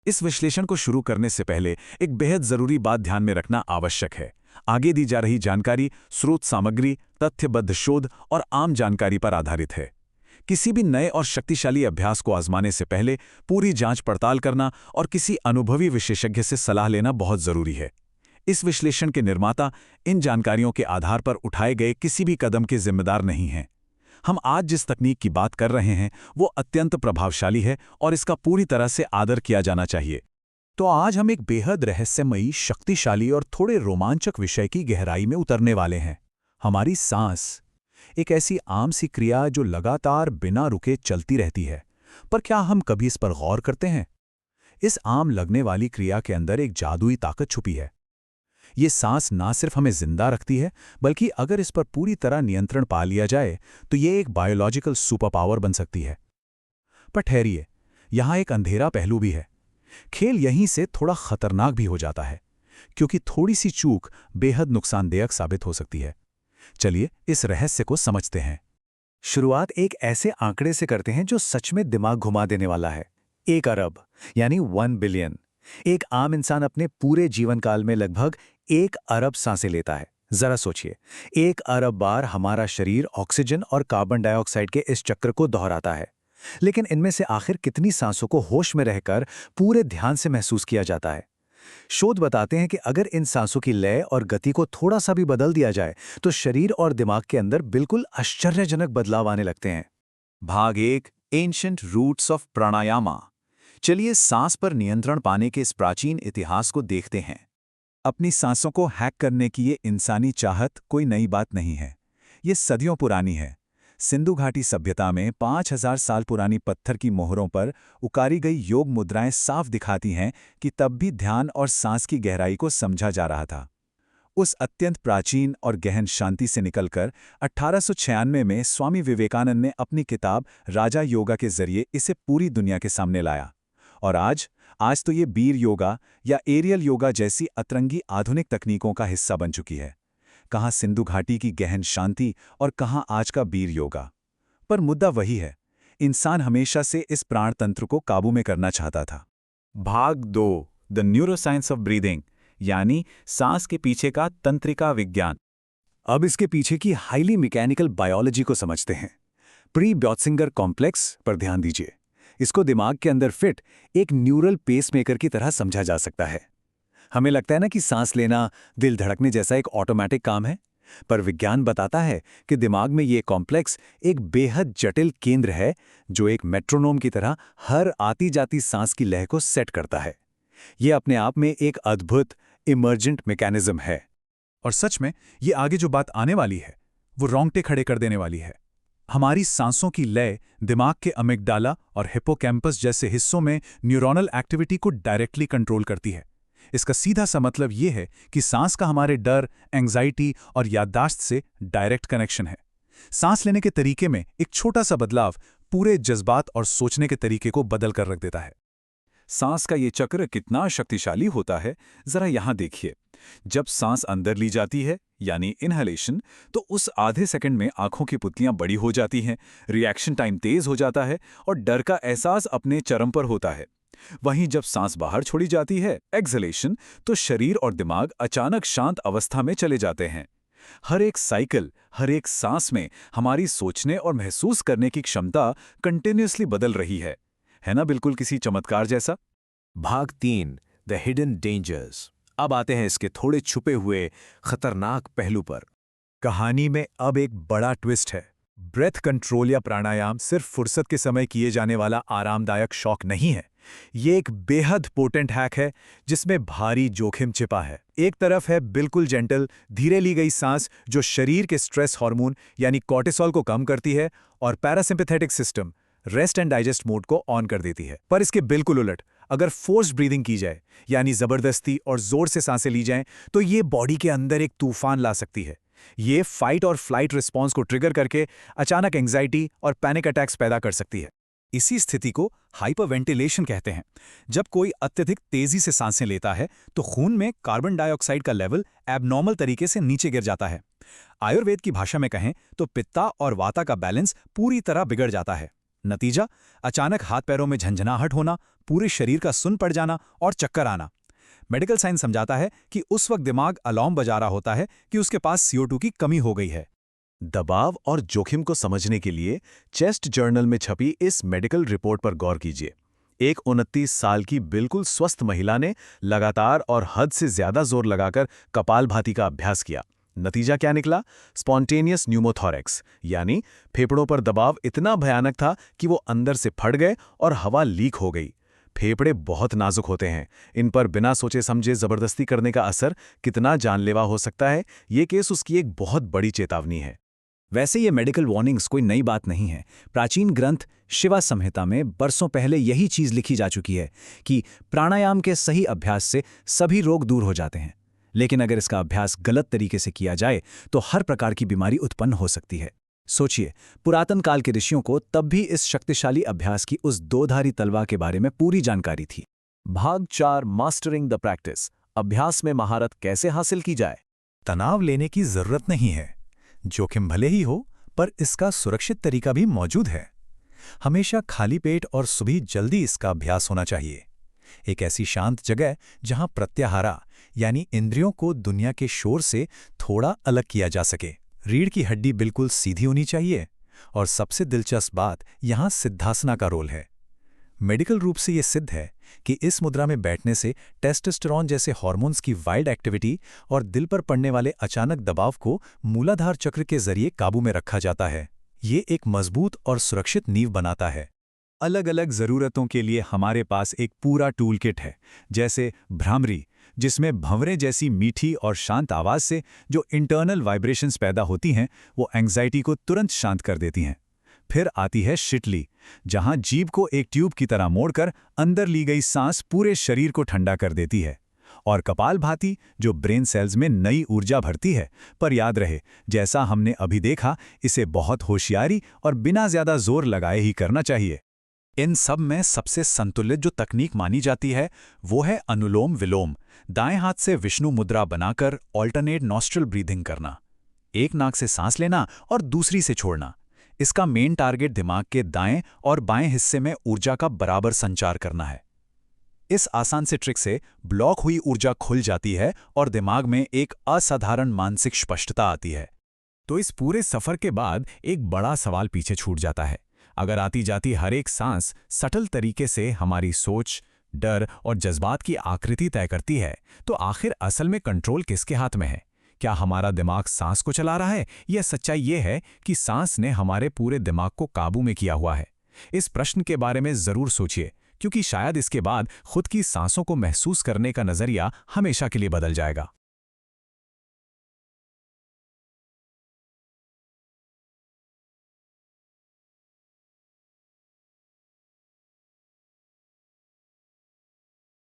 इस विश्लेषण को शुरू करने से पहले एक बेहद जरूरी बात ध्यान में रखना आवश्यक है। आगे दी जा रही जानकारी स्रोत सामग्री, तथ्यबद्ध शोध और आम जानकारी पर आधारित है। किसी भी नए और शक्तिशाली अभ्यास को आजमाने से पहले पूरी जांच पड़ताल करना और किसी अनुभवी विशेषज्ञ से सलाह लेना बहुत जरूरी है। इस विश्लेषण के निर्माता इन जानकारियों के आधार पर उठाए गए किसी भी कदम के जिम्मेदार नहीं हैं। हम आज जिस तकनीक की बात कर रहे हैं वो अत्यंत प्रभावशाली है और इसका पूरी तरह से आदर किया जाना चाहिए। तो आज हम एक बेहद रहस्यमयी, शक्तिशाली और थोड़े रोमांचक विषय की गहराई में उतरने वाले हैं। हमारी सांस, एक ऐसी आम सी क्रिया जो लगातार बिना रुके चलती रहती है, पर क्या हम कभी इस पर गौर करते हैं? इस आम लगने वाली क्रिया के अंदर एक जादुई ताकत छुपी है। ये सांस ना सिर्फ हमें जिंदा रखती है, बल्कि अगर इस पर पूरी तरह नियंत्रण पा लिया जाए तो ये एक बायोलॉजिकल सुपर पावर बन सकती है। पर ठहरिए, यहां एक अंधेरा पहलू भी है। खेल यहीं से थोड़ा खतरनाक भी हो जाता है, क्योंकि थोड़ी सी चूक बेहद नुकसानदेयक साबित हो सकती है। चलिए इस रहस्य को समझते हैं। शुरुआत एक ऐसे आंकड़े से करते हैं जो सच में दिमाग घुमा देने वाला है। 1 अरब यानी 1 बिलियन। एक आम इंसान अपने पूरे जीवन काल में लगभग 1 अरब सांसें लेता है। जरा सोचिए, 1 अरब बार हमारा शरीर ऑक्सीजन और कार्बन डाइऑक्साइड के इस चक्र को दोहराता है। लेकिन इनमें से आखिर कितनी सांसों को होश में रहकर पूरे ध्यान से महसूस किया जाता है? शोध बताते हैं कि अगर इन सांसों की लय और गति को थोड़ा सा भी बदल दिया जाए तो शरीर और दिमाग के अंदर बिल्कुल आश्चर्यजनक बदलाव आने लगते हैं। भाग 1, एंशिएंट रूट्स ऑफ प्राणायामा। चलिए सांस पर नियंत्रण पाने के इस प्राचीन इतिहास को देखते हैं। अपनी सांसों को हैक करने की ये इंसानी चाहत कोई नई बात नहीं है। ये सदियों पुरानी है। सिंधु घाटी सभ्यता में 5000 साल पुरानी पत्थर की मोहरों पर उकारी गई योग मुद्राएं साफ दिखाती हैं कि तब भी ध्यान और सांस की गहराई को समझा जा रहा था। उस अत्यंत प्राचीन और गहन शांति से निकलकर 1896 में स्वामी विवेकानंद ने अपनी किताब राजा योगा के जरिए इसे पूरी दुनिया के सामने लाया। और आज तो ये बीर योगा या एरियल योगा जैसी अतरंगी आधुनिक तकनीकों का हिस्सा बन चुकी है। कहाँ सिंधु घाटी की गहन शांति और कहाँ आज का बीर योगा। पर मुद्दा वही है, इंसान हमेशा से इस प्राणतंत्र को काबू में करना चाहता था। भाग 2, द न्यूरोसाइंस ऑफ ब्रीदिंग, यानी सांस के पीछे का तंत्रिका विज्ञान। अब इसके पीछे की हाईली मैकेनिकल बायोलॉजी को समझते हैं। प्री-ब्योत्सिंगर कॉम्प्लेक्स पर ध्यान दीजिए। इसको दिमाग के अंदर फिट एक न्यूरल पेसमेकर की तरह समझा जा सकता है। हमें लगता है ना कि सांस लेना, दिल धड़कने जैसा एक ऑटोमेटिक काम है, पर विज्ञान बताता है कि दिमाग में ये कॉम्प्लेक्स एक बेहद जटिल केंद्र है जो एक मेट्रोनोम की तरह हर आती जाती सांस की लय को सेट करता है। ये अपने आप में एक अद्भुत इमर्जेंट मैकेनिज्म है। और सच में ये आगे जो बात आने वाली है वो रोंगटे खड़े कर देने वाली है। हमारी सांसों की लय दिमाग के अमिगडाला और हिप्पोकैम्पस जैसे हिस्सों में न्यूरोनल एक्टिविटी को डायरेक्टली कंट्रोल करती है। इसका सीधा सा मतलब ये है कि सांस का हमारे डर, एंग्जाइटी और याददाश्त से डायरेक्ट कनेक्शन है। सांस लेने के तरीके में एक छोटा सा बदलाव पूरे जज्बात और सोचने के तरीके को बदल कर रख देता है। सांस का ये चक्र कितना शक्तिशाली होता है, जरा यहां देखिए। जब सांस अंदर ली जाती है यानी इनहेलेशन, तो उस आधे सेकंड में आंखों की पुतलियां बड़ी हो जाती हैं, रिएक्शन टाइम तेज हो जाता है और डर का एहसास अपने चरम पर होता है। वहीं जब सांस बाहर छोड़ी जाती है, एक्सहेलेशन, तो शरीर और दिमाग अचानक शांत अवस्था में चले जाते हैं। हर एक साइकिल, हर एक सांस में हमारी सोचने और महसूस करने की क्षमता कंटिन्यूअसली बदल रही है ना? बिल्कुल किसी चमत्कार जैसा। भाग 3, द हिडन डेंजर्स। अब आते हैं इसके थोड़े छुपे हुए खतरनाक पहलू पर। कहानी में अब एक बड़ा ट्विस्ट है। ब्रेथ कंट्रोल या प्राणायाम सिर्फ फुर्सत के समय किए जाने वाला आरामदायक शौक नहीं है। ये एक बेहद पोटेंट हैक है जिसमें भारी जोखिम छिपा है। एक तरफ है बिल्कुल जेंटल, धीरे ली गई सांस जो शरीर के स्ट्रेस हार्मोन यानी कॉर्टिसोल को कम करती है और parasympathetic system, rest and digest mode को ऑन कर देती है। पर इसके बिल्कुल उलट, अगर फोर्स्ड ब्रीदिंग की जाए यानी जबरदस्ती और जोर से सांसें ली जाएं, तो ये बॉडी के अंदर एक तूफान ला सकती है। ये फाइट और फ्लाइट रिस्पॉन्स को ट्रिगर करके अचानक एंग्जाइटी और पैनिक अटैक्स पैदा कर सकती है। इसी स्थिति को हाइपरवेंटिलेशन कहते हैं। जब कोई अत्यधिक तेजी से सांसें लेता है तो खून में कार्बन डाइऑक्साइड का लेवल एबनॉर्मल तरीके से नीचे गिर जाता है। आयुर्वेद की भाषा में कहें तो पित्ता और वाता का बैलेंस पूरी तरह बिगड़ जाता है। नतीजा, अचानक हाथ पैरों में झंझनाहट होना, पूरे शरीर का सुन्न पड़ जाना और चक्कर आना। मेडिकल साइंस समझाता है कि उस वक्त दिमाग अलार्म बजा रहा होता है कि उसके पास CO2 की कमी हो गई है। दबाव और जोखिम को समझने के लिए चेस्ट जर्नल में छपी इस मेडिकल रिपोर्ट पर गौर कीजिए। एक 29 साल की बिल्कुल स्वस्थ महिला ने लगातार और हद से ज्यादा जोर लगाकर कपालभाति का अभ्यास किया। नतीजा क्या निकला? स्पॉन्टेनियस न्यूमोथोरेक्स, यानी फेफड़ों पर दबाव इतना भयानक था कि वो अंदर से फट गए और हवा लीक हो गई। फेफड़े बहुत नाजुक होते हैं, इन पर बिना सोचे समझे जबरदस्ती करने का असर कितना जानलेवा हो सकता है, ये केस उसकी एक बहुत बड़ी चेतावनी है। वैसे ये मेडिकल वार्निंग्स कोई नई बात नहीं है। प्राचीन ग्रंथ शिवा संहिता में बरसों पहले यही चीज़ लिखी जा चुकी है कि प्राणायाम के सही अभ्यास से सभी रोग दूर हो जाते हैं। लेकिन अगर इसका अभ्यास गलत तरीके से किया जाए तो हर प्रकार की बीमारी उत्पन्न हो सकती है। सोचिए, पुरातन काल के ऋषियों को तब भी इस शक्तिशाली अभ्यास की उस दोधारी तलवार के बारे में पूरी जानकारी थी। भाग 4, मास्टरिंग द प्रैक्टिस। अभ्यास में महारत कैसे हासिल की जाए? तनाव लेने की जरूरत नहीं है। जोखिम भले ही हो, पर इसका सुरक्षित तरीका भी मौजूद है। हमेशा खाली पेट और सुबह जल्दी इसका अभ्यास होना चाहिए। एक ऐसी शांत जगह जहां प्रत्याहारा यानी इंद्रियों को दुनिया के शोर से थोड़ा अलग किया जा सके। रीढ़ की हड्डी बिल्कुल सीधी होनी चाहिए। और सबसे दिलचस्प बात यहां सिद्धासना का रोल है। मेडिकल रूप से यह सिद्ध है कि इस मुद्रा में बैठने से टेस्टोस्टेरोन जैसे हार्मोन्स की वाइल्ड एक्टिविटी और दिल पर पड़ने वाले अचानक दबाव को मूलाधार चक्र के जरिए काबू में रखा जाता है। ये एक मजबूत और सुरक्षित नींव बनाता है। अलग अलग ज़रूरतों के लिए हमारे पास एक पूरा टूल किट है, जैसे भ्रामरी, जिसमें भंवरे जैसी मीठी और शांत आवाज़ से जो इंटरनल वाइब्रेशंस पैदा होती हैं वो एंग्जाइटी को तुरंत शांत कर देती हैं। फिर आती है शिटली, जहां जीभ को एक ट्यूब की तरह मोड़कर अंदर ली गई सांस पूरे शरीर को ठंडा कर देती है। और कपालभाति, जो ब्रेन सेल्स में नई ऊर्जा भरती है। पर याद रहे, जैसा हमने अभी देखा, इसे बहुत होशियारी और बिना ज्यादा जोर लगाए ही करना चाहिए। इन सब में सबसे संतुलित जो तकनीक मानी जाती है वो है अनुलोम विलोम। दाएं हाथ से विष्णु मुद्रा बनाकर ऑल्टरनेट नॉस्ट्रल ब्रीदिंग करना। एक नाक से सांस लेना और दूसरी से छोड़ना। इसका मेन टारगेट दिमाग के दाएं और बाएं हिस्से में ऊर्जा का बराबर संचार करना है। इस आसान से ट्रिक से ब्लॉक हुई ऊर्जा खुल जाती है और दिमाग में एक असाधारण मानसिक स्पष्टता आती है। तो इस पूरे सफर के बाद एक बड़ा सवाल पीछे छूट जाता है। अगर आती जाती हर एक सांस सटल तरीके से हमारी सोच, डर और जज्बात की आकृति तय करती है, तो आखिर असल में कंट्रोल किसके हाथ में है? क्या हमारा दिमाग सांस को चला रहा है, या सच्चाई ये है कि सांस ने हमारे पूरे दिमाग को काबू में किया हुआ है? इस प्रश्न के बारे में जरूर सोचिए, क्योंकि शायद इसके बाद खुद की सांसों को महसूस करने का नजरिया हमेशा के लिए बदल जाएगा।